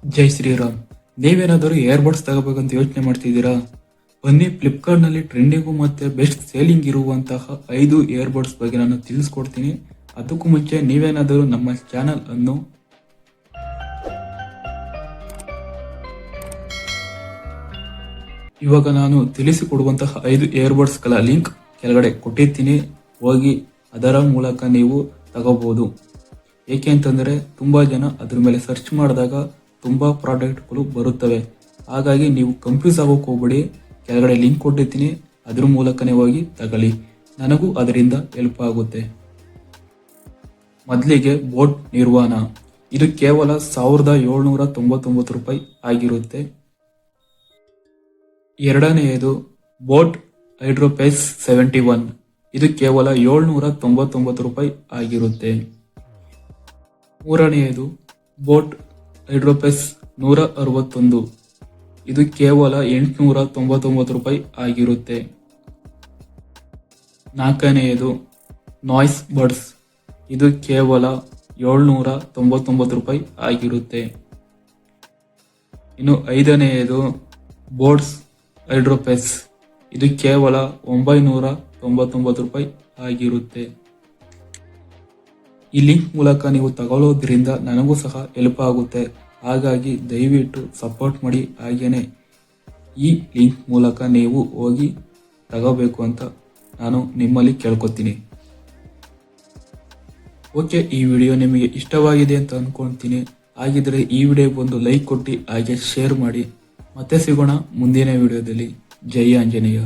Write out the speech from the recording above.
ಜೈ ಶ್ರೀರಾಮ್. ನೀವೇನಾದರೂ ಇಯರ್ಬಡ್ಸ್ ತಗೋಬೇಕಂತ ಯೋಚನೆ ಮಾಡ್ತಿದ್ದೀರಾ? ಬನ್ನಿ, ಫ್ಲಿಪ್ಕಾರ್ಟ್ ನಲ್ಲಿ ಟ್ರೆಂಡಿಂಗು ಮತ್ತೆ ಬೆಸ್ಟ್ ಸೇಲಿಂಗ್ ಇರುವಂತಹ 5 ಇಯರ್ಬಡ್ಸ್ ಬಗ್ಗೆ ನಾನು ತಿಳಿಸ್ಕೊಡ್ತೀನಿ. ಅದಕ್ಕೂ ಮುಂಚೆ ನೀವೇನಾದರೂ ನಮ್ಮ ಚಾನಲ್ ಅನ್ನು ಇವಾಗ ನಾನು ತಿಳಿಸಿಕೊಡುವಂತಹ 5 ಇಯರ್ಬಡ್ಸ್ ಗಳ ಲಿಂಕ್ ಕೆಳಗಡೆ ಕೊಟ್ಟಿರ್ತೀನಿ. ಹೋಗಿ ಅದರ ಮೂಲಕ ನೀವು ತಗೋಬಹುದು. ಏಕೆ ಅಂತಂದ್ರೆ ತುಂಬಾ ಜನ ಅದ್ರ ಮೇಲೆ ಸರ್ಚ್ ಮಾಡಿದಾಗ ತುಂಬಾ ಪ್ರಾಡಕ್ಟ್ಗಳು ಬರುತ್ತವೆ. ಹಾಗಾಗಿ ನೀವು ಕನ್ಫ್ಯೂಸ್ ಆಗೋಕೆ ಹೋಗ್ಬೇಡಿ. ಕೆಳಗಡೆ ಲಿಂಕ್ ಕೊಟ್ಟಿರ್ತೀನಿ, ಅದ್ರ ಮೂಲಕನೇ ಹೋಗಿ ತಗೊಳ್ಳಿ. ನನಗೂ ಅದರಿಂದ ಹೆಲ್ಪ್ ಆಗುತ್ತೆ. ಮೊದಲಿಗೆ ಬೋಟ್ ನಿರ್ವಾಣ. ಇದು ಕೇವಲ 1799 ರೂಪಾಯಿ ಆಗಿರುತ್ತೆ. ಎರಡನೆಯದು ಬೋಟ್ ಹೈಡ್ರೋಪೇಸ್ 71. ಇದು ಕೇವಲ 799 ರೂಪಾಯಿ ಆಗಿರುತ್ತೆ. ಮೂರನೆಯದು ಬೋಟ್ ಹೈಡ್ರೋಪೇಸ್ 161. ಇದು ಕೇವಲ 899 ರೂಪಾಯಿ ಆಗಿರುತ್ತೆ. ನಾಲ್ಕನೆಯದು ನಾಯ್ಸ್ ಬಡ್ಸ್. ಇದು ಕೇವಲ 799 ರೂಪಾಯಿ ಆಗಿರುತ್ತೆ. ಇನ್ನು ಐದನೆಯದು ಬೋಟ್ಸ್ ಹೈಡ್ರೋಪೇಸ್. ಇದು ಕೇವಲ 999 ರೂಪಾಯಿ ಆಗಿರುತ್ತೆ. ಈ ಲಿಂಕ್ ಮೂಲಕ ನೀವು ತಗೊಳ್ಳೋದ್ರಿಂದ ನನಗೂ ಸಹ ಹೆಲ್ಪ್ ಆಗುತ್ತೆ. ಹಾಗಾಗಿ ದಯವಿಟ್ಟು ಸಪೋರ್ಟ್ ಮಾಡಿ. ಹಾಗೇನೆ ಈ ಲಿಂಕ್ ಮೂಲಕ ನೀವು ಹೋಗಿ ತಗೋಬೇಕು ಅಂತ ನಾನು ನಿಮ್ಮಲ್ಲಿ ಕೇಳ್ಕೊತೀನಿ. ಓಕೆ, ಈ ವಿಡಿಯೋ ನಿಮಗೆ ಇಷ್ಟವಾಗಿದೆ ಅಂತ ಅನ್ಕೊಳ್ತೀನಿ. ಹಾಗಿದ್ರೆ ಈ ವಿಡಿಯೋಗೆ ಒಂದು ಲೈಕ್ ಕೊಟ್ಟು ಹಾಗೆ ಶೇರ್ ಮಾಡಿ. ಮತ್ತೆ ಸಿಗೋಣ ಮುಂದಿನ ವಿಡಿಯೋದಲ್ಲಿ. ಜೈ ಆಂಜನೇಯ.